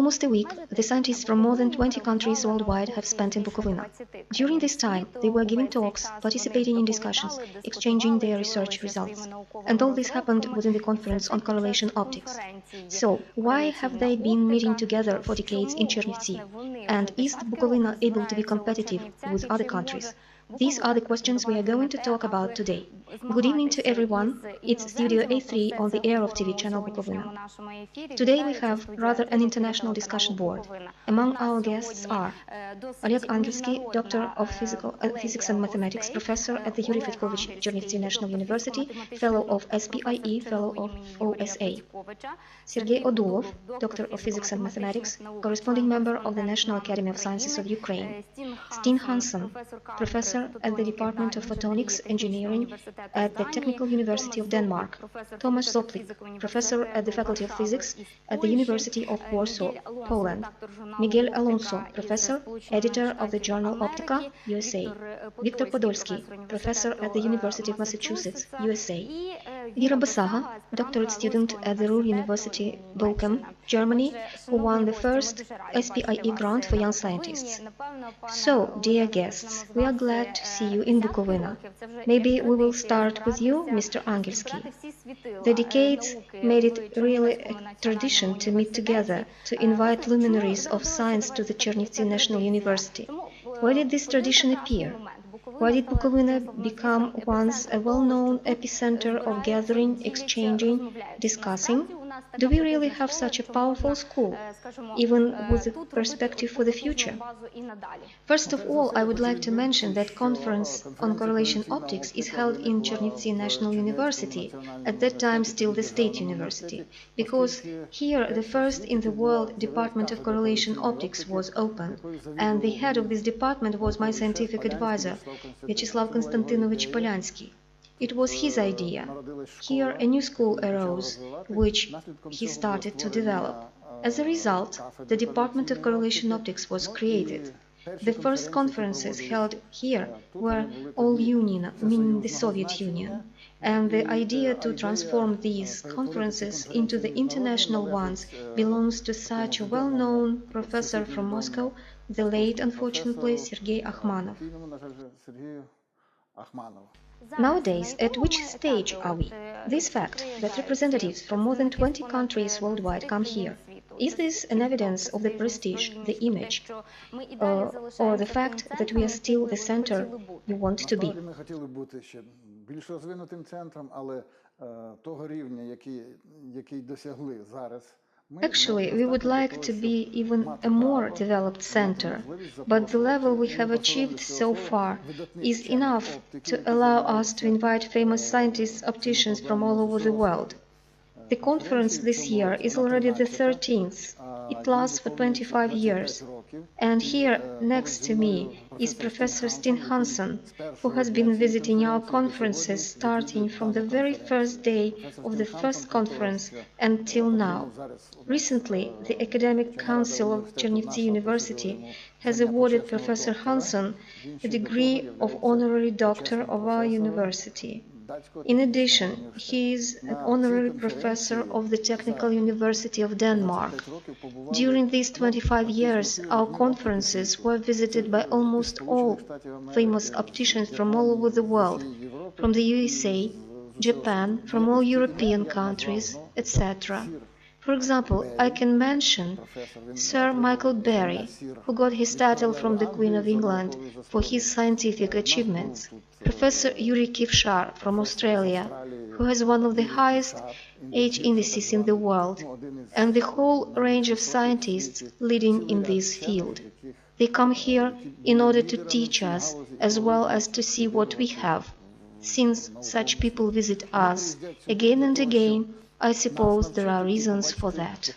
Almost a week, the scientists from more than 20 countries worldwide have spent in Bukovina. During this time, they were giving talks, participating in discussions, exchanging their research results. And all this happened within the conference on correlation optics. So, why have they been meeting together for decades in Chernivtsi? And is Bukovina able to be competitive with other countries? These are the questions we are going to talk about today. Good evening to everyone. It's Studio A3 on the air of TV channel Bukovina. Today we have rather an international discussion board. Among our guests are Oleg Angelsky, Doctor of Physics and Mathematics, Professor at the Yuri Fedkovich Chernivtsi National University, Fellow of SPIE, Fellow of OSA. Sergei Odulov, Doctor of Physics and Mathematics, Corresponding Member of the National Academy of Sciences of Ukraine. Steen Hansen, Professor at the Department of Photonics Engineering at the Technical University of Denmark. Tomasz Zoplik, Professor at the Faculty of Physics at the University of Warsaw, Poland. Miguel Alonso, Professor, Editor of the journal Optica, USA. Viktor Podolsky, Professor at the University of Massachusetts, USA. Vera Basaga, doctorate student at the Ruhr University, Bochum, Germany, who won the first SPIE grant for young scientists. So, dear guests, we are glad to see you in Bukovina. Maybe we will start with you, Mr. Angelsky. The decades made it really a tradition to meet together, to invite luminaries of science to the Chernivtsi National University. Where did this tradition appear? Why did Bukovina become once a well-known epicenter of gathering, exchanging, discussing? Do we really have such a powerful school, even with a perspective for the future? First of all, I would like to mention that conference on correlation optics is held in Chernivtsi National University, at that time still the state university, because here the first in the world Department of Correlation Optics was opened, and the head of this department was my scientific advisor, Vyacheslav Konstantinovich Polyansky. It was his idea. Here a new school arose, which he started to develop. As a result, the Department of Correlation Optics was created. The first conferences held here were all union, meaning the Soviet Union, and the idea to transform these conferences into the international ones belongs to such a well-known professor from Moscow, the late, unfortunately, Sergei Akhmanov. Nowadays, at which stage are we? This fact that representatives from more than 20 countries worldwide come here, is this an evidence of the prestige, the image, or the fact that we are still the center you want to be? Actually, we would like to be even a more developed center, but the level we have achieved so far is enough to allow us to invite famous scientists, opticians from all over the world. The conference this year is already the 13th. It lasts for 25 years. And here, next to me, is Professor Steen Hansen, who has been visiting our conferences starting from the very first day of the first conference until now. Recently, the Academic Council of Chernivtsi University has awarded Professor Hansen the degree of Honorary Doctor of our university. In addition, he is an honorary professor of the Technical University of Denmark. During these 25 years, our conferences were visited by almost all famous opticians from all over the world, from the USA, Japan, from all European countries, etc. For example, I can mention Sir Michael Berry, who got his title from the Queen of England for his scientific achievements. Professor Yuri Kivshar from Australia, who has one of the highest age indices in the world, and the whole range of scientists leading in this field. They come here in order to teach us, as well as to see what we have. Since such people visit us again and again, I suppose there are reasons for that.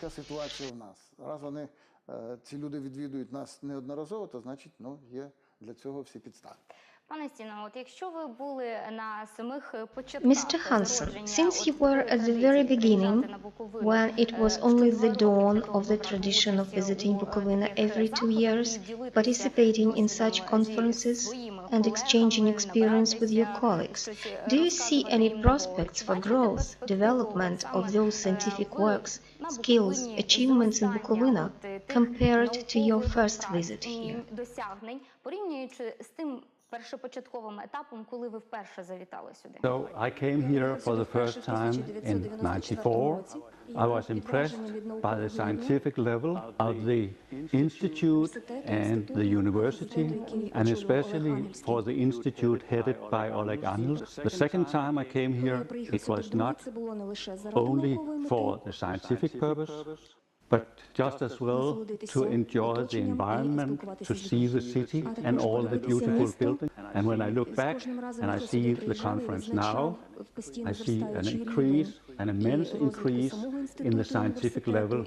Mr. Hansen, since you were at the very beginning, when it was only the dawn of the tradition of visiting Bukovina every 2 years, participating in such conferences and exchanging experience with your colleagues, do you see any prospects for growth, development of those scientific works, skills, achievements in Bukovina? compared to your first visit here? So I came here for the first time in '94. I was impressed by the scientific level of the institute and the university, and especially for the institute headed by Oleg Angels. The second time I came here, it was not only for the scientific purpose, but just as well to enjoy the environment, to see the city and all the beautiful buildings. And when I look back and I see the conference now, I see an immense increase in the scientific level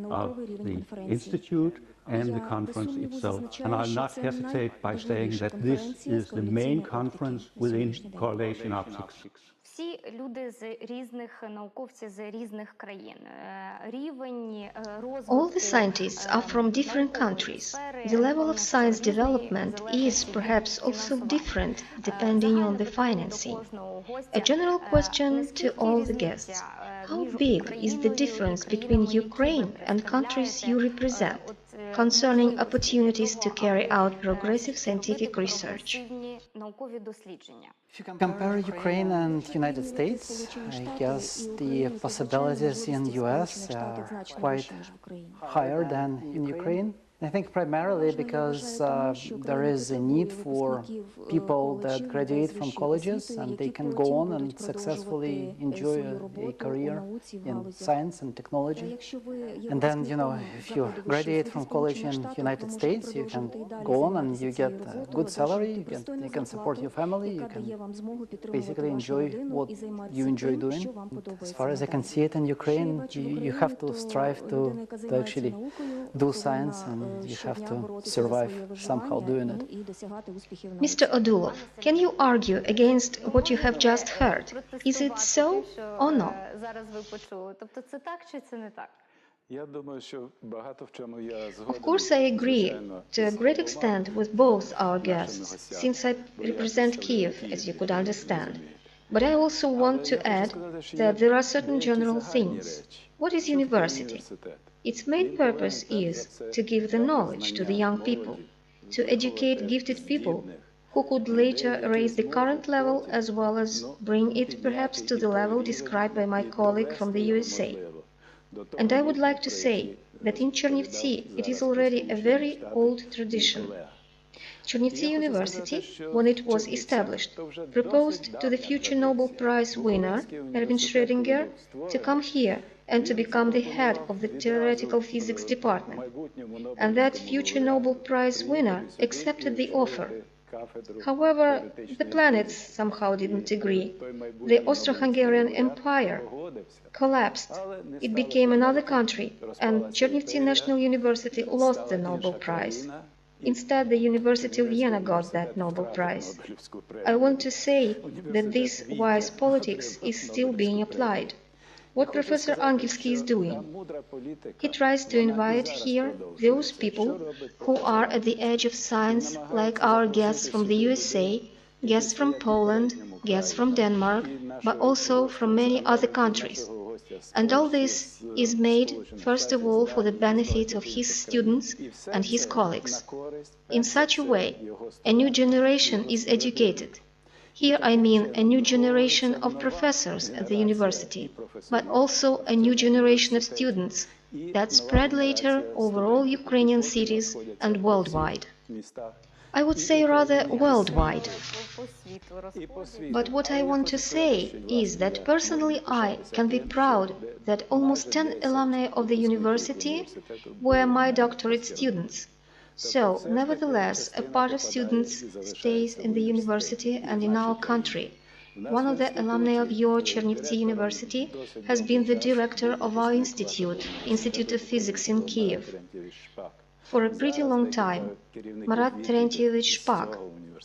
of the institute and the conference itself. And I'll not hesitate by saying that this is the main conference within correlation optics. Всі люди з різних науковці з різних країн. Рівень розвитку All the scientists are from different countries. The level of science development is perhaps also different depending on the financing. A general question to all the guests. How big is the difference between Ukraine and countries you represent concerning opportunities to carry out progressive scientific research? If you compare Ukraine and United States, I guess the possibilities in US are quite higher than in Ukraine. I think primarily because there is a need for people that graduate from colleges and they can go on and successfully enjoy a career in science and technology. And then, you know, if you graduate from college in United States, you can go on and you get a good salary, you can support your family, you can basically enjoy what you enjoy doing. As far as I can see it in Ukraine, you have to strive to actually do science, and you have to survive somehow doing it. Mr. Odulov, can you argue against what you have just heard? Is it so or no? Of course, I agree to a great extent with both our guests, since I represent Kiev, as you could understand. But I also want to add that there are certain general things. What is university? Its main purpose is to give the knowledge to the young people, to educate gifted people who could later raise the current level as well as bring it perhaps to the level described by my colleague from the USA. And I would like to say that in Chernivtsi it is already a very old tradition. Chernivtsi University, when it was established, proposed to the future Nobel Prize winner, Erwin Schrödinger, to come here and to become the head of the theoretical physics department. And that future Nobel Prize winner accepted the offer. However, the planets somehow didn't agree. The Austro-Hungarian Empire collapsed. It became another country, and Chernivtsi National University lost the Nobel Prize. Instead, the University of Vienna got that Nobel Prize. I want to say that this wise politics is still being applied. What Professor Angelsky is doing. He tries to invite here those people who are at the edge of science, like our guests from the USA, guests from Poland, guests from Denmark, but also from many other countries. And all this is made, first of all, for the benefit of his students and his colleagues. In such a way, a new generation is educated. Here I mean a new generation of professors at the university, but also a new generation of students that spread later over all Ukrainian cities and worldwide. I would say rather worldwide. But what I want to say is that personally I can be proud that almost 10 alumni of the university were my doctorate students. So, nevertheless, a part of students stays in the university and in our country. One of the alumni of your Chernivtsi University has been the director of our institute, Institute of Physics in Kiev, for a pretty long time, Marat Terentievich Shpak.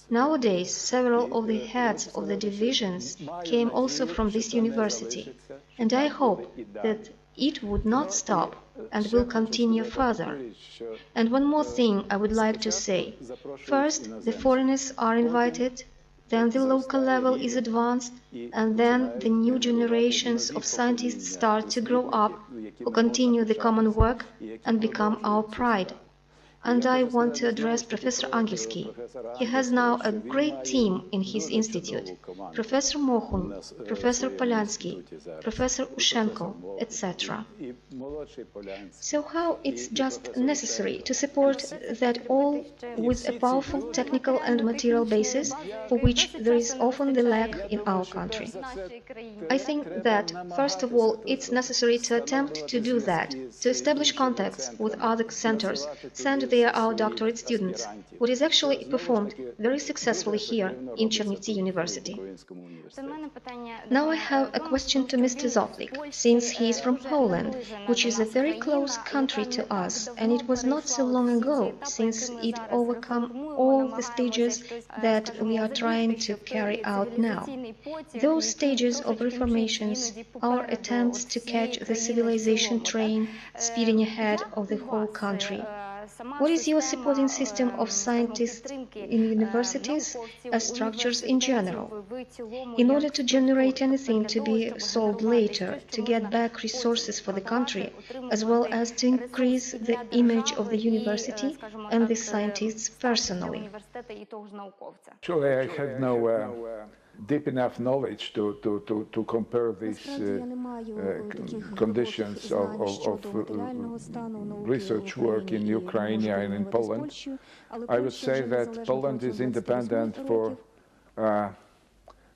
Nowadays, several of the heads of the divisions came also from this university, and I hope that it would not stop and will continue further. And one more thing I would like to say. First, the foreigners are invited, then the local level is advanced, and then the new generations of scientists start to grow up, who continue the common work and become our pride. And I want to address Professor Angelsky. He has now a great team in his institute: Professor Mohun, Professor Polyansky, Professor Ushenko, etc. So how it's just necessary to support that all with a powerful technical and material basis, for which there is often the lack in our country. I think that, first of all, it's necessary to attempt to do that, to establish contacts with other centers, send there our doctorate students, what is actually performed very successfully here in Chernivtsi University. Now I have a question to Mr. Zoplik, since he is from Poland, which is a very close country to us, and it was not so long ago since it overcome all the stages that we are trying to carry out now. Those stages of reformations, our attempts to catch the civilization train speeding ahead of the whole country. What is your supporting system of scientists in universities as structures in general? In order to generate anything to be sold later, to get back resources for the country, as well as to increase the image of the university and the scientists personally. Actually, I have no deep enough knowledge to compare these conditions of research work in Ukraine and in Poland. I would say that Poland is independent for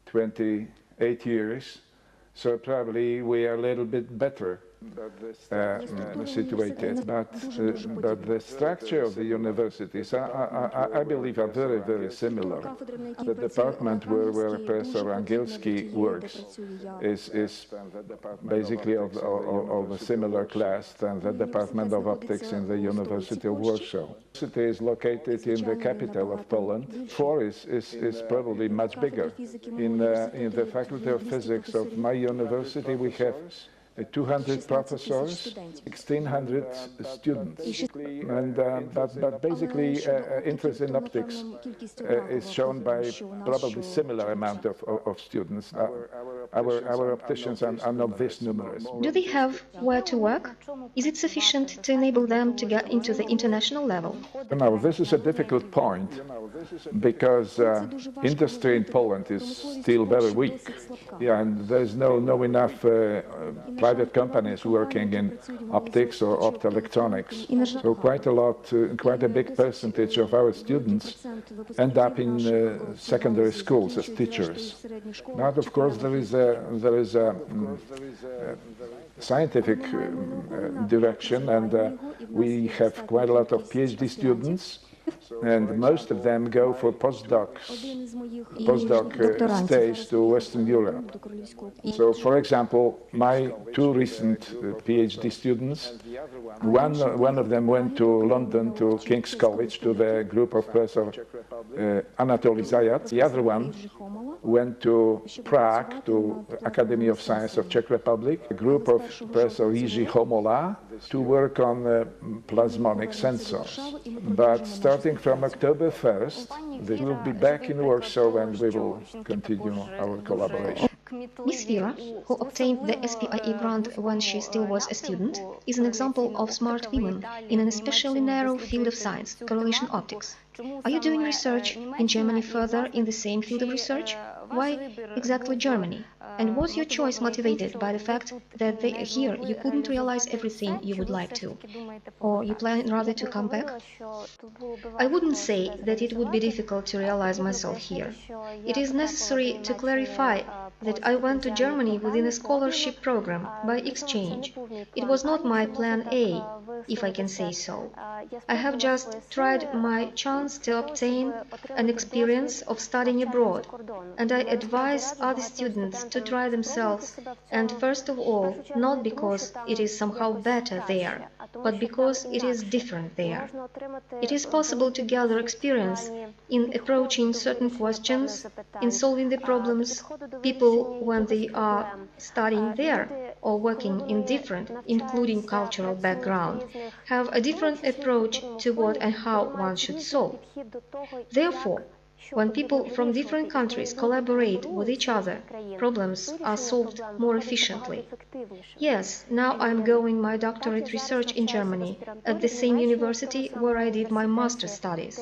28 years, so probably we are a little bit better situated, but the structure of the universities, I believe, are very, very similar. The department where Professor Angelsky works is basically of a similar class than the Department of Optics in the University of Warsaw. The university is located in the capital of Poland. FOR is probably much bigger. In the Faculty of Physics of my university, we have 200 professors, 1,600 students, and but basically interest in optics is shown by probably similar amount of students. Our opticians are not this numerous. Do they have where to work? Is it sufficient to enable them to get into the international level? No, this is a difficult point, because industry in Poland is still very weak. Yeah, and there's no enough private companies working in optics or optoelectronics. So quite a big percentage of our students end up in secondary schools as teachers. But of course there is a scientific direction, and we have quite a lot of PhD students, and most of them go for postdoc stays to Western Europe. So, for example, my two recent PhD students, one of them went to London, to King's College, to the group of Professor Anatoly Zajac. The other one went to Prague, to Academy of Science of Czech Republic, a group of Professor Jiří Homola, to work on plasmonic sensors. But starting from October 1st, they will be back in Warsaw, and we will continue our collaboration. Miss Vera, who obtained the SPIE grant when she still was a student, is an example of smart women in an especially narrow field of science, correlation optics. Are you doing research in Germany further in the same field of research? Why exactly Germany? And was your choice motivated by the fact that here you couldn't realize everything you would like to? Or you plan rather to come back? I wouldn't say that it would be difficult to realize myself here. It is necessary to clarify that I went to Germany within a scholarship program by exchange. It was not my plan A, if I can say so. I have just tried my chance to obtain an experience of studying abroad, and I advise other students to try themselves, and first of all, not because it is somehow better there, but because it is different there. It is possible to gather experience in approaching certain questions, in solving the problems. People, when they are studying there or working in different, including cultural background, have a different approach to what and how one should solve. Therefore, When people from different countries collaborate with each other, problems are solved more efficiently. Yes, now I'm going my doctorate research in Germany, at the same university where I did my master's studies.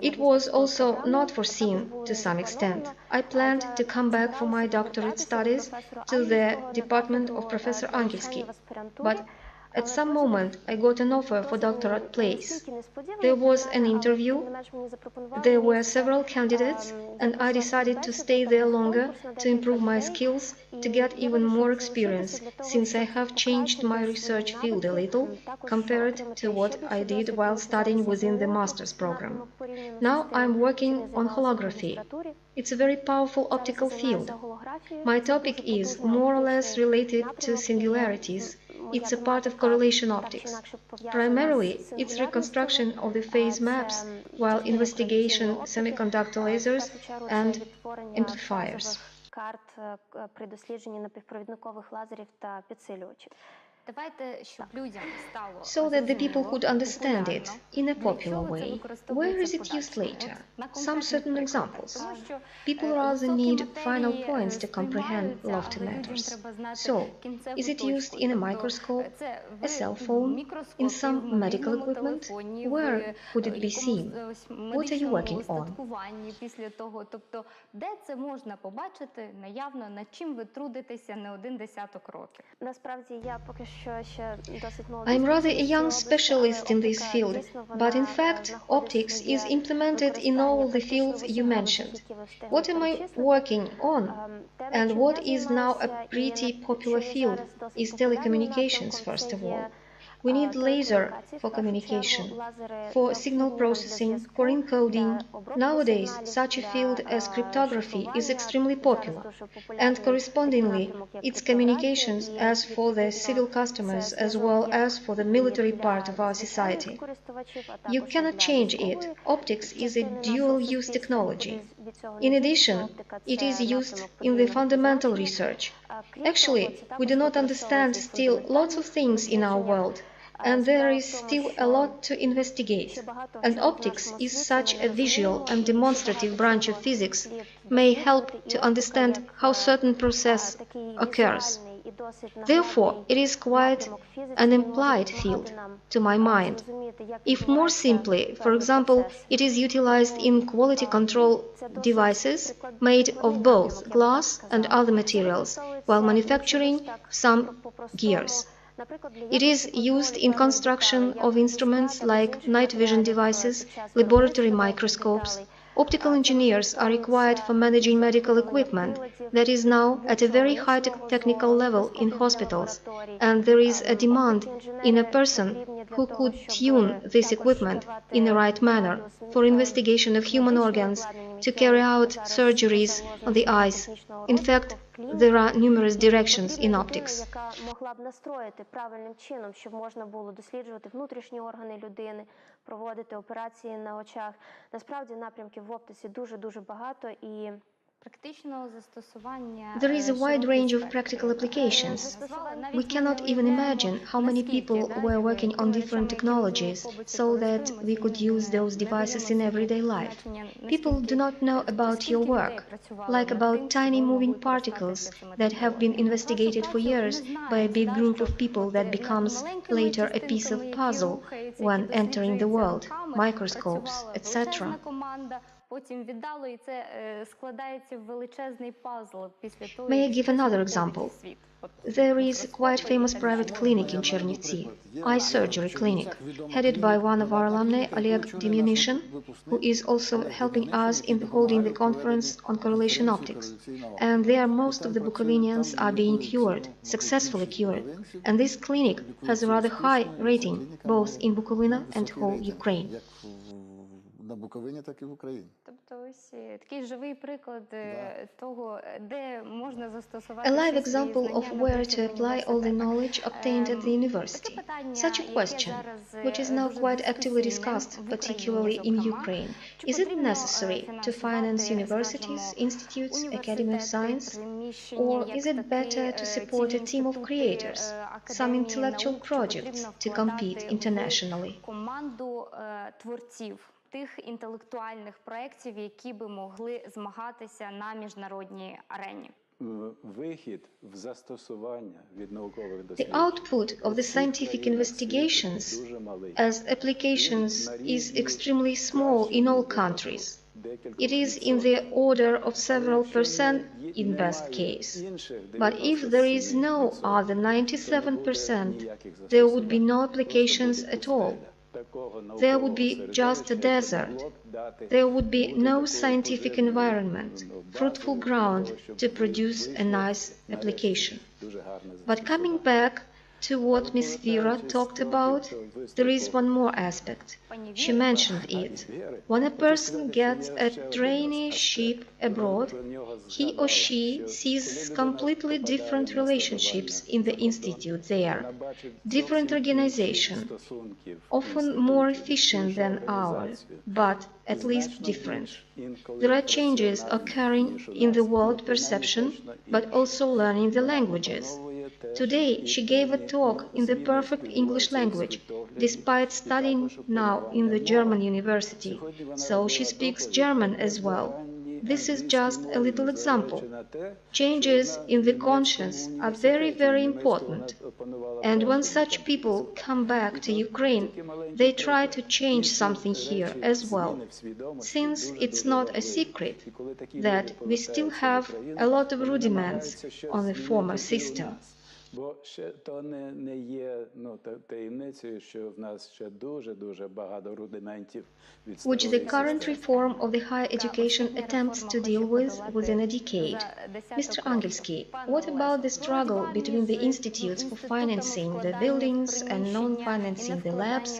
It was also not foreseen to some extent. I planned to come back for my doctorate studies to the department of Professor Angelski, but at some moment I got an offer for doctorate place. There was an interview, there were several candidates, and I decided to stay there longer to improve my skills, to get even more experience, since I have changed my research field a little compared to what I did while studying within the master's program. Now I'm working on holography. It's a very powerful optical field. My topic is more or less related to singularities. It's a part of correlation optics. Primarily, it's reconstruction of the phase maps, while investigation semiconductor lasers and amplifiers. So that the people could understand it in a popular way. Where is it used later? Some certain examples. People rather need final points to comprehend lofty matters. So, is it used in a microscope, a cell phone, in some medical equipment? Where could it be seen? What are you working on? Де це можна побачити наявно, над чим ви трудитеся не один десяток років? I'm rather a young specialist in this field, but in fact, optics is implemented in all the fields you mentioned. What am I working on? And what is now a pretty popular field is telecommunications, first of all. We need laser for communication, for signal processing, for encoding. Nowadays, such a field as cryptography is extremely popular, and correspondingly, its communications as for the civil customers as well as for the military part of our society. You cannot change it. Optics is a dual-use technology. In addition, it is used in the fundamental research. Actually, we do not understand still lots of things in our world, and there is still a lot to investigate. And optics is such a visual and demonstrative branch of physics, may help to understand how certain process occurs. Therefore, it is quite an implied field, to my mind. If more simply, for example, it is utilized in quality control devices made of both glass and other materials, while manufacturing some gears. It is used in construction of instruments like night vision devices, laboratory microscopes. Optical engineers are required for managing medical equipment that is now at a very high technical level in hospitals, and there is a demand in a person who could tune this equipment in the right manner for investigation of human organs, to carry out surgeries on the eyes. In fact, there are numerous directions in optics. Проводити операції на очах. Насправді напрямків в оптиці дуже багато і There is a wide range of practical applications. We cannot even imagine how many people were working on different technologies so that we could use those devices in everyday life. People do not know about your work, like about tiny moving particles that have been investigated for years by a big group of people that becomes later a piece of puzzle when entering the world, microscopes, etc. May I give another example? There is a quite famous private clinic in Chernivtsi, eye surgery clinic, headed by one of our alumni, Oleg Demyanishin, who is also helping us in holding the conference on correlation optics. And there most of the Bukovinians are being cured, successfully cured. And this clinic has a rather high rating, both in Bukovina and whole Ukraine. На Буковині, так і в Україні. Тобто ось такий живий приклад того, де можна застосувати A live example of where to apply all the knowledge obtained at the university. Such a question, which is now quite actively discussed, particularly in Ukraine. Is it necessary to finance universities, institutes, Academy of Science? Or is it better to support a team of creators, some intellectual projects to compete internationally? Команду творців. тих інтелектуальних проєктів, які би могли змагатися на міжнародній арені. The output of the scientific investigations as applications is extremely small in all countries. It is in the order of several percent in best case. But if there is no other 97%, there would be no applications at all. There would be just a desert. There would be no scientific environment, fruitful ground to produce a nice application. But coming back to what Ms. Vera talked about, there is one more aspect. She mentioned it. When a person gets a traineeship abroad, he or she sees completely different relationships in the institute there, different organization, often more efficient than ours, but at least different. There are changes occurring in the world perception, but also learning the languages. Today, she gave a talk in the perfect English language, despite studying now in the German university, so she speaks German as well. This is just a little example. Changes in the conscience are very, very important. And when such people come back to Ukraine, they try to change something here as well, since it's not a secret that we still have a lot of rudiments on the former system. Бо ще то не є таємницею, що в нас ще дуже багато рудиментів від which the current reform of the higher education attempts to deal with within a decade. Mr. Angelsky, what about the struggle between the institutes for financing the buildings and non-financing the labs,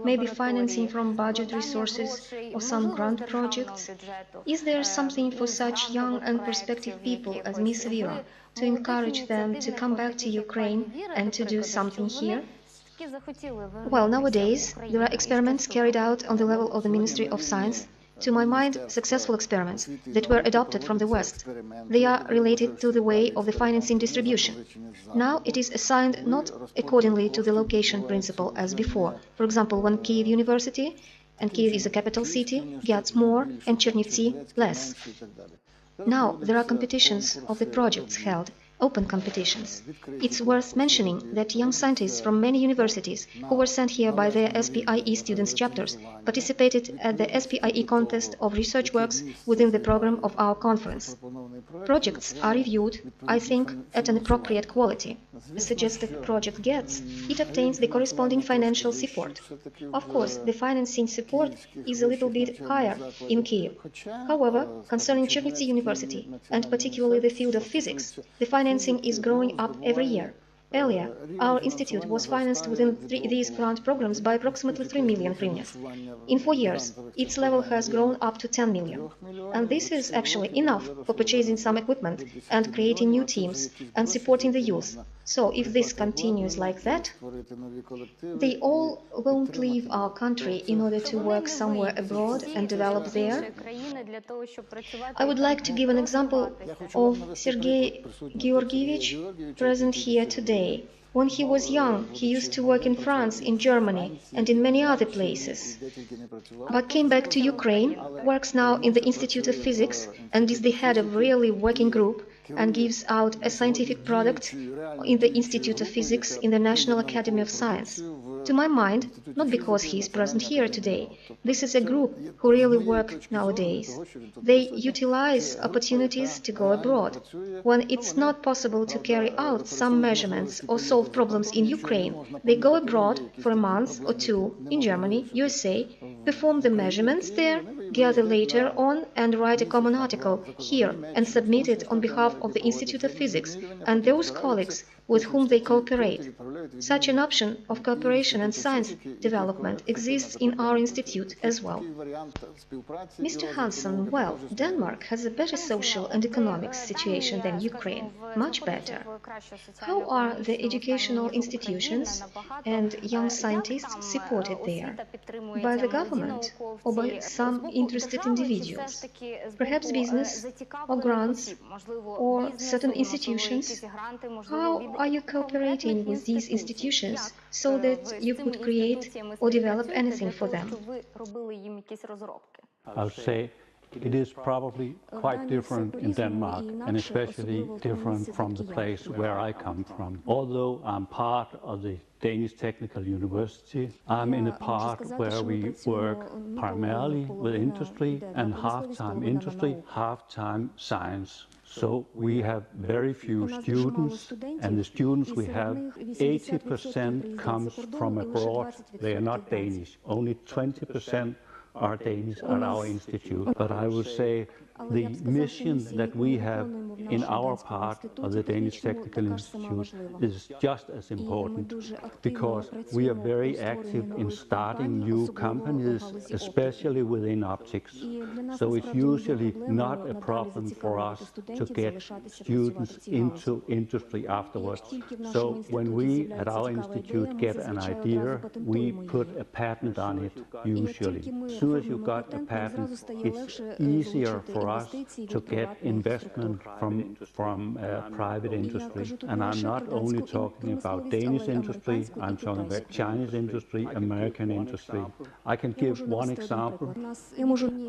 maybe financing from budget resources or some grant projects? Is there something for such young and prospective people as Ms. Vera to encourage them to come back to Ukraine and to do something here? Well, nowadays, there are experiments carried out on the level of the Ministry of Science, to my mind, successful experiments that were adopted from the West. They are related to the way of the financing distribution. Now it is assigned not accordingly to the location principle as before. For example, when Kyiv University, and Kyiv is a capital city, gets more and Chernivtsi less. Now there are competitions of the projects held, open competitions. It's worth mentioning that young scientists from many universities who were sent here by their SPIE students' chapters participated at the SPIE contest of research works within the program of our conference. Projects are reviewed, I think, at an appropriate quality. A suggested project gets, it obtains the corresponding financial support. Of course, the financing support is a little bit higher in Kyiv. However, concerning Chernivtsi University, and particularly the field of physics, the financing is growing up every year. Earlier, our institute was financed within these grant programs by approximately 3 million hryvnias. In 4 years, its level has grown up to 10 million. And this is actually enough for purchasing some equipment and creating new teams and supporting the youth. So if this continues like that, they all won't leave our country in order to work somewhere abroad and develop there. I would like to give an example of Sergei Georgievich, present here today. When he was young, he used to work in France, in Germany, and in many other places. But came back to Ukraine, works now in the Institute of Physics, and is the head of really working group, and gives out a scientific product in the Institute of Physics in the National Academy of Science. To my mind, not because he is present here today, this is a group who really work nowadays. They utilize opportunities to go abroad. When it's not possible to carry out some measurements or solve problems in Ukraine, they go abroad for a month or two in Germany, USA, perform the measurements there, gather later on and write a common article here and submit it on behalf of the Institute of Physics and those colleagues with whom they cooperate. Such an option of cooperation and science development exists in our institute as well. Mr. Hansen, well, Denmark has a better social and economic situation than Ukraine, much better. How are the educational institutions and young scientists supported there? By the government or by some interested individuals? Perhaps business or grants or certain institutions? How How are you cooperating with these institutions so that you could create or develop anything for them? I would say it is probably quite different in Denmark, and especially different from the place where I come from. Although I'm part of the Danish Technical University, I'm in a part where we work primarily with industry and half-time industry, half-time science. So we have very few students, and the students we have, 80% comes from abroad. They are not Danish. Only 20% are Danish at our institute. But I would say the mission that we have in our part of the Danish Technical Institute is just as important, because we are very active in starting new companies, especially within optics. So it's usually not a problem for us to get students into industry afterwards. So when we at our institute get an idea, we put a patent on it usually. As soon as you got a patent, it's easier for us to get investment from private industry. And I'm not only talking about Danish industry, I'm talking about Chinese industry, American industry. I can give one example.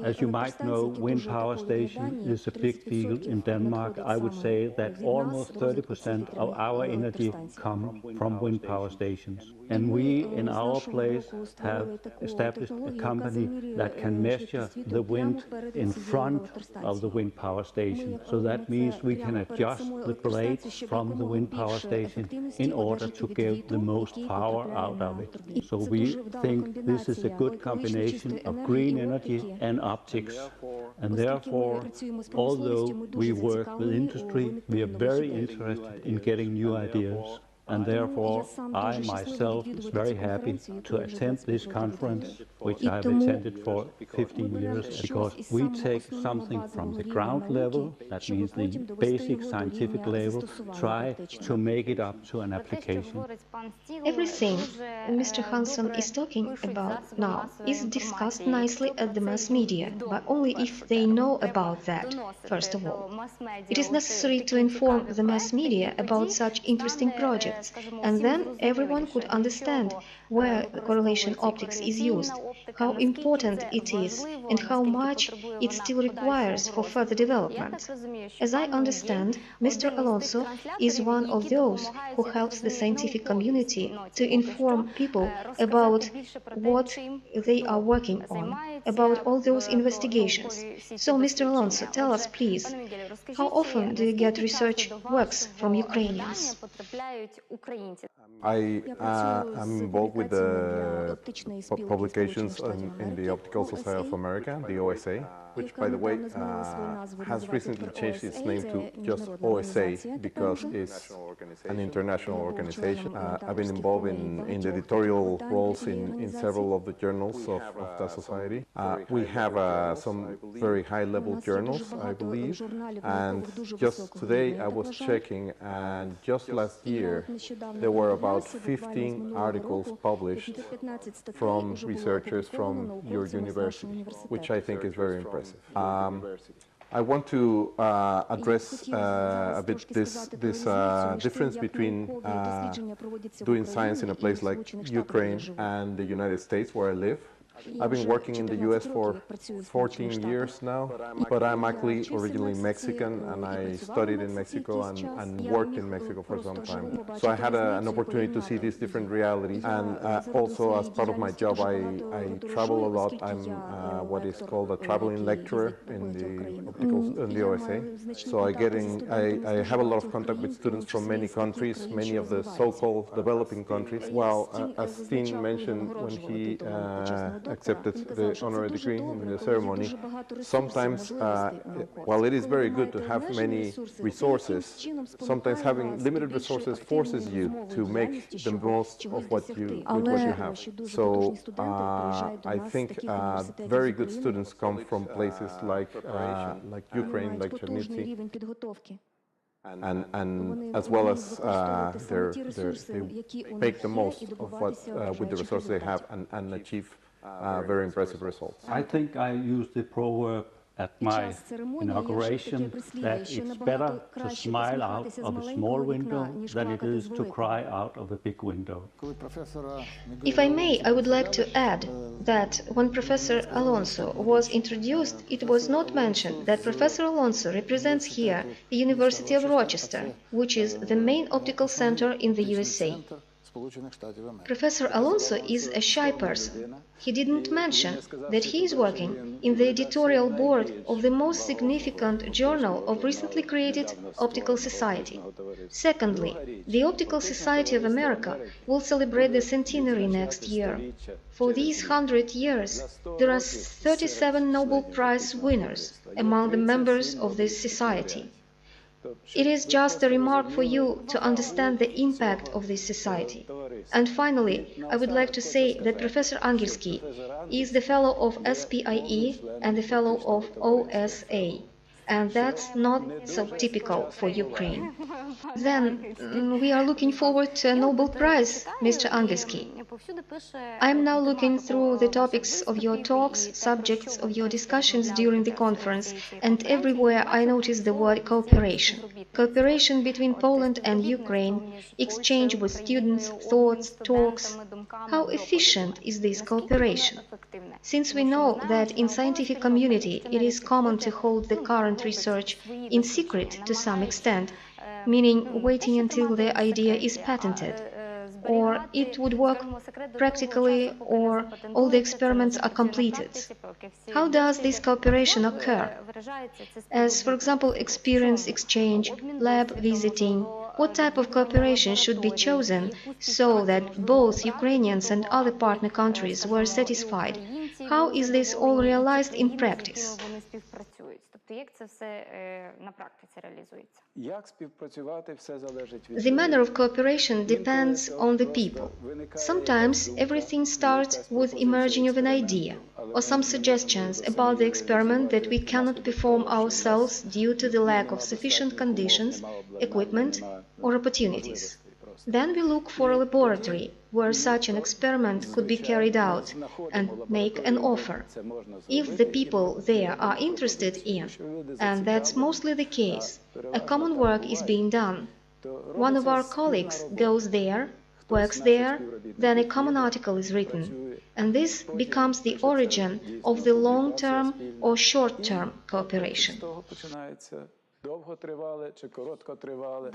As you might know, wind power station is a big field in Denmark. I would say that almost 30% of our energy comes from wind power stations. And we, in our place, have established a company that can measure the wind in front of the wind power station. So that means we can adjust the blades from the wind power station in order to get the most power out of it. So we think this is a good combination of green energy and optics. And therefore, although we work with industry, we are very interested in getting new ideas. And therefore, I myself is very happy to attend this conference, which I have attended for 15 years, because we take something from the ground level, that means the basic scientific level, try to make it up to an application. Everything Mr. Hansen is talking about now is discussed nicely at the mass media, but only if they know about that, first of all. It is necessary to inform the mass media about such interesting projects, and then everyone could understand where the correlation optics is used, how important it is, and how much it still requires for further development. As I understand, Mr. Alonso is one of those who helps the scientific community to inform people about what they are working on, about all those investigations. So, Mr. Alonso, tell us, please, how often do you get research works from Ukrainians? I am involved with the publications in the Optical Society of America, the OSA, which, by the way, has recently changed its name to just OSA because it's an international organization. I've been involved in the editorial roles in several of the journals of that society. We have some very high-level journals, I believe, and just today I was checking, and just last year there were about 15 articles published from researchers from your university, which I think is very impressive. I want to address a bit this difference between doing science in a place like Ukraine and the United States, where I live. I've been working in the US for 14 years now, but I'm actually originally Mexican, and I studied in Mexico and worked in Mexico for some time. So I had an opportunity to see these different realities, and also as part of my job I travel a lot. I'm what is called a traveling lecturer in the OSA. So I have a lot of contact with students from many countries, many of the so-called developing countries. Well, as Steen mentioned when he accepted the honorary degree in the ceremony, sometimes, while it is very good to have many resources, sometimes having limited resources forces you to make the most of what you have. So I think very good students come from places like Ukraine, like Chernivtsi, and as well as they make the most of what with the resources they have and achieve very impressive results. I think I use the proverb at my inauguration that it's better to smile out of a small window than it is to cry out of a big window. If I may, I would like to add that when Professor Alonso was introduced, it was not mentioned that Professor Alonso represents here the University of Rochester, which is the main optical center in the USA. Professor Alonso is a shy person. He didn't mention that he is working in the editorial board of the most significant journal of recently created Optical Society. Secondly, the Optical Society of America will celebrate the centenary next year. For these 100 years, there are 37 Nobel Prize winners among the members of this society. It is just a remark for you to understand the impact of this society. And finally, I would like to say that Professor Angielski is the fellow of SPIE and the fellow of OSA. And that's not so typical for Ukraine. Then we are looking forward to a Nobel Prize, Mr. Angielski. I am now looking through the topics of your talks, subjects of your discussions during the conference, and everywhere I notice the word cooperation. Cooperation between Poland and Ukraine, exchange with students, thoughts, talks. How efficient is this cooperation? Since we know that in scientific community it is common to hold the current research in secret to some extent, meaning waiting until the idea is patented, or it would work practically, or all the experiments are completed. How does this cooperation occur? As, for example, experience exchange, lab visiting, what type of cooperation should be chosen so that both Ukrainians and other partner countries were satisfied? How is this all realized in practice? The manner of cooperation depends on the people. Sometimes everything starts with emerging of an idea or some suggestions about the experiment that we cannot perform ourselves due to the lack of sufficient conditions, equipment, or opportunities. Then we look for a laboratory where such an experiment could be carried out and make an offer. If the people there are interested in, and that's mostly the case, a common work is being done. One of our colleagues goes there, works there, then a common article is written, and this becomes the origin of the long-term or short-term cooperation. Довготривале чи короткотривале.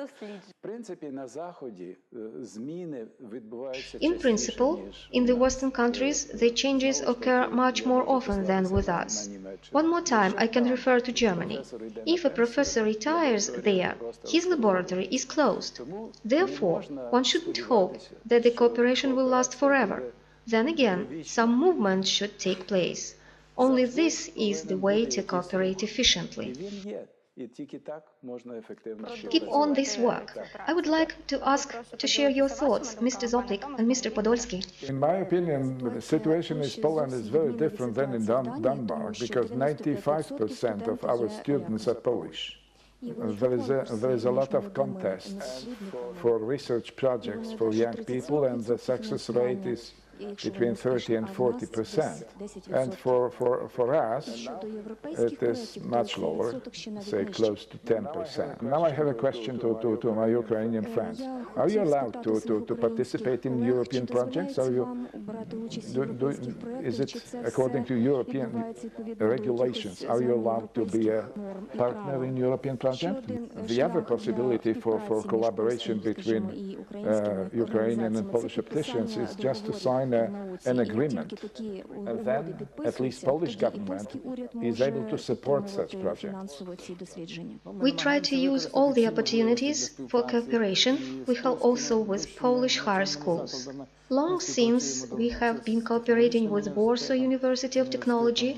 В принципі, на Заході зміни відбуваються частіше, In principle, in the Western countries, the changes occur much more often than with us. One more time, I can refer to Germany. If a professor retires there, his laboratory is closed. Therefore, one shouldn't hope that the cooperation will last forever. Then again, some movement should take place. Only this is the way to cooperate efficiently. Keep on this work. I would like to ask to share your thoughts, Mr. Zoplik and Mr. Podolsky. In my opinion, the situation in Poland is very different than in Denmark, because 95% of our students are Polish. There is a lot of contests for research projects for young people, and the success rate is between 30 and 40%. And for us, it is much lower, say close to 10%. Now I have a question to my Ukrainian friends. Are you allowed to participate in European projects? Is it according to European regulations? Are you allowed to be a partner in European project? The other possibility for collaboration between Ukrainian and Polish opticians is just to sign an agreement, and then at least Polish government is able to support such projects. We try to use all the opportunities for cooperation we have also with Polish higher schools. Long since we have been cooperating with Warsaw University of Technology,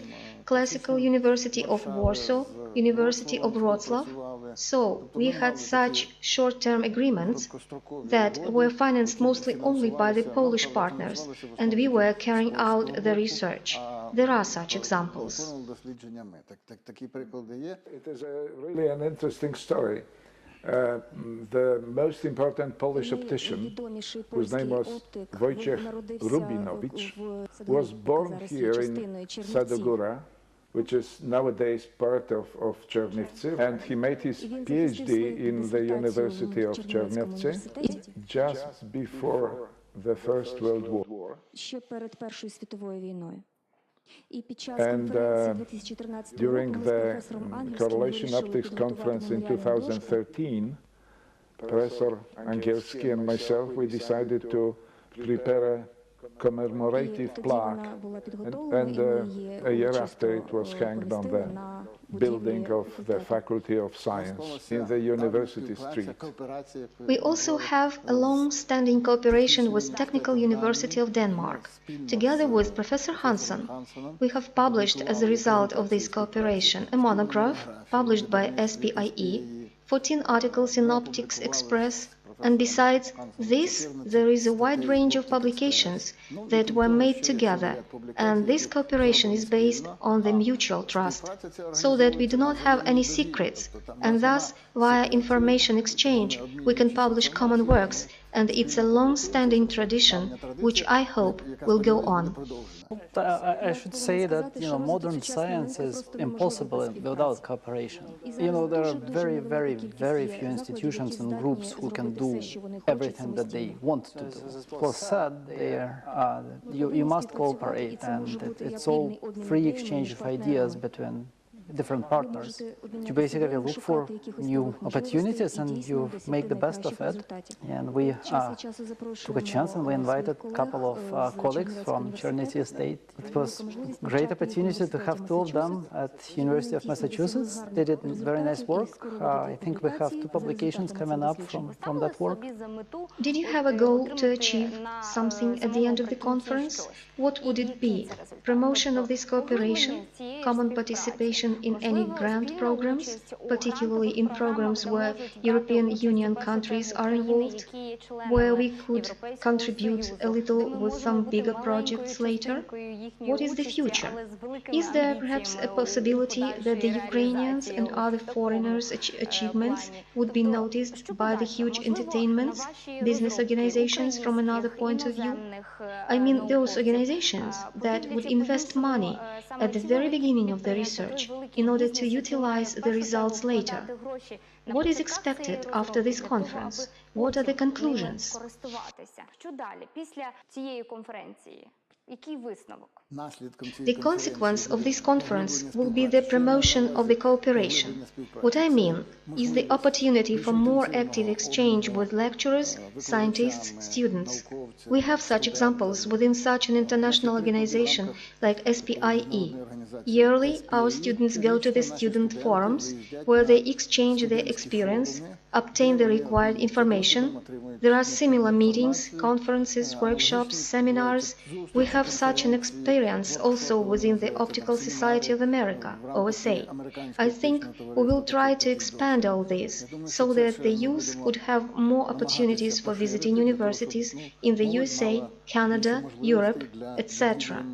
Classical University of Warsaw, University of Wrocław, so we had such short-term agreements that were financed mostly only by the Polish partners, and we were carrying out the research. There are such examples. It is really an interesting story. The most important Polish optician, whose name was Wojciech Rubinowicz, was born here in Sadogóra, which is nowadays part of Chernivtsi, and he made his PhD in the University of Chernivtsi just before the First World War. And during the Correlation Optics Conference in 2013, Professor Angielski and myself, we decided to prepare a commemorative plaque, and a year after it was hanged on the building of the Faculty of Science in the University Street. We also have a long-standing cooperation with Technical University of Denmark. Together with Professor Hansen, we have published as a result of this cooperation a monograph published by SPIE, 14 articles in Optics Express, and besides this, there is a wide range of publications that were made together, and this cooperation is based on the mutual trust, so that we do not have any secrets, and thus, via information exchange, we can publish common works, and it's a long-standing tradition, which I hope will go on. I should say that, modern science is impossible without cooperation. There are very, very, very few institutions and groups who can do everything that they want to do. It was said there, you must cooperate, and it's all free exchange of ideas between different partners. You basically look for new opportunities and you make the best of it. And we took a chance and we invited a couple of colleagues from Chernivtsi State. It was a great opportunity to have two of them at University of Massachusetts. They did very nice work. I think we have 2 publications coming up from that work. Did you have a goal to achieve something at the end of the conference? What would it be? Promotion of this cooperation? Common participation in any grant programs, particularly in programs where European Union countries are involved, where we could contribute a little with some bigger projects later? What is the future? Is there perhaps a possibility that the Ukrainians and other foreigners' achievements would be noticed by the huge entertainments, business organizations from another point of view? I mean those organizations that would invest money at the very beginning of the research in order to utilize the results later. What is expected after this conference? What are the conclusions? The consequence of this conference will be the promotion of the cooperation. What I mean is the opportunity for more active exchange with lecturers, scientists, students. We have such examples within such an international organization like SPIE. Yearly, our students go to the student forums, where they exchange their experience, obtain the required information. There are similar meetings, conferences, workshops, seminars. We have such an experience also within the Optical Society of America, OSA. I think we will try to expand all this, so that the youth could have more opportunities for visiting universities in the USA, Canada, Europe, etc.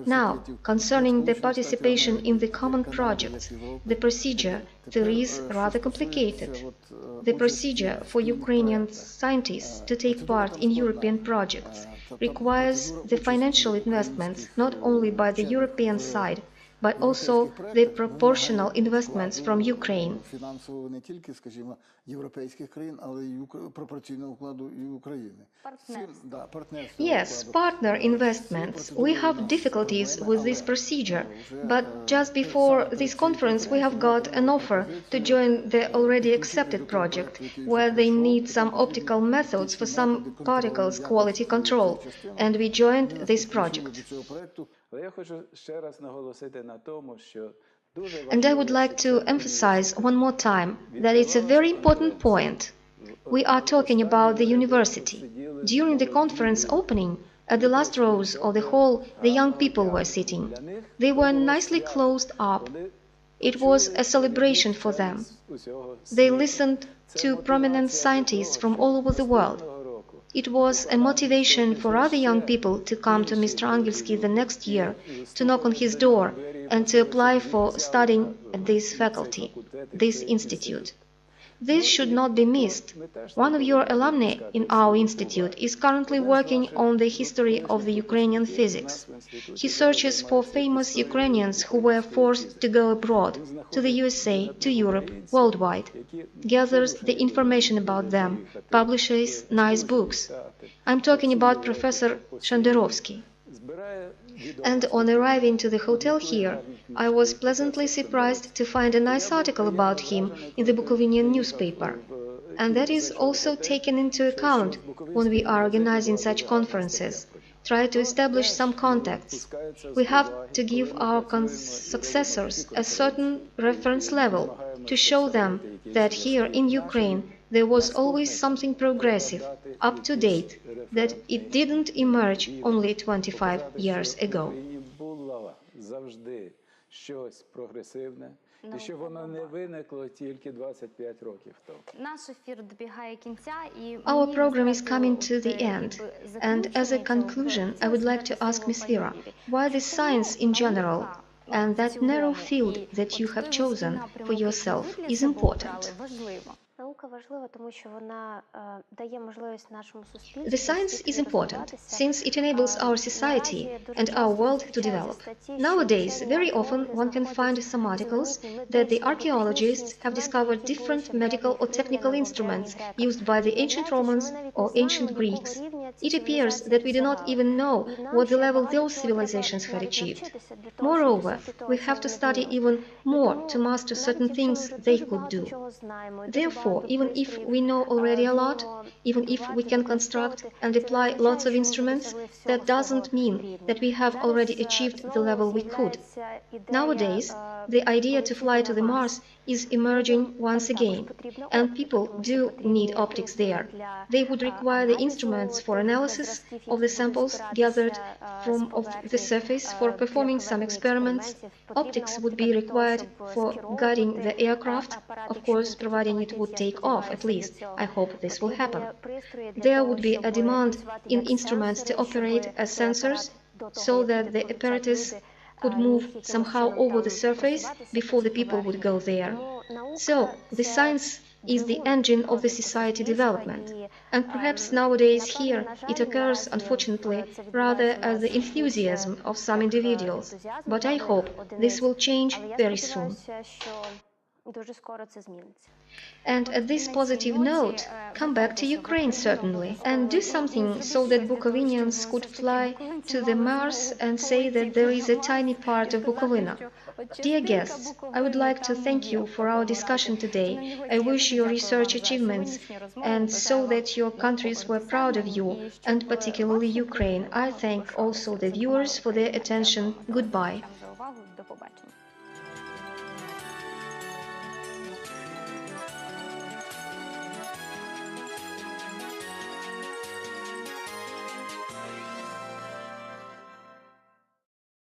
Now, concerning the participation in the common projects, the procedure there is rather complicated. The procedure for Ukrainian scientists to take part in European projects requires the financial investments not only by the European side, but also the proportional investments from Ukraine. Yes, partner investments. We have difficulties with this procedure, but just before this conference we have got an offer to join the already accepted project, where they need some optical methods for some particles quality control, and we joined this project. And I would like to emphasize one more time that it's a very important point. We are talking about the university. During the conference opening, at the last rows of the hall, the young people were sitting. They were nicely closed up. It was a celebration for them. They listened to prominent scientists from all over the world. It was a motivation for other young people to come to Mr. Angielski the next year, to knock on his door, and to apply for studying at this faculty, this institute. This should not be missed. One of your alumni in our institute is currently working on the history of the Ukrainian physics. He searches for famous Ukrainians who were forced to go abroad, to the USA, to Europe, worldwide, gathers the information about them, publishes nice books. I'm talking about Professor Shenderovsky. And on arriving to the hotel here, I was pleasantly surprised to find a nice article about him in the Bukovinian newspaper. And that is also taken into account when we are organizing such conferences. Try to establish some contacts. We have to give our successors a certain reference level to show them that here in Ukraine there was always something progressive, up to date, that it didn't emerge only 25 years ago. І що воно не виникло тільки 25 років тому. Our program is coming to the end, and as a conclusion, I would like to ask Ms. Vera, why the science in general and that narrow field that you have chosen for yourself is important. The science is important, since it enables our society and our world to develop. Nowadays, very often one can find some articles that the archaeologists have discovered different medical or technical instruments used by the ancient Romans or ancient Greeks. It appears that we do not even know what the level those civilizations had achieved. Moreover, we have to study even more to master certain things they could do. Therefore, even if we know already a lot, even if we can construct and apply lots of instruments, that doesn't mean that we have already achieved the level we could. Nowadays, the idea to fly to the Mars is emerging once again, and people do need optics there. They would require the instruments for analysis of the samples gathered from the surface for performing some experiments. Optics would be required for guiding the aircraft, of course, providing it would take off at least. I hope this will happen. There would be a demand in instruments to operate as sensors so that the apparatus could move somehow over the surface before the people would go there. So, the science is the engine of the society development. And perhaps nowadays here it occurs, unfortunately, rather as the enthusiasm of some individuals. But I hope this will change very soon. And at this positive note, come back to Ukraine certainly, and do something so that Bukovinians could fly to the Mars and say that there is a tiny part of Bukovina. Dear guests, I would like to thank you for our discussion today. I wish your research achievements, and so that your countries were proud of you, and particularly Ukraine. I thank also the viewers for their attention. Goodbye.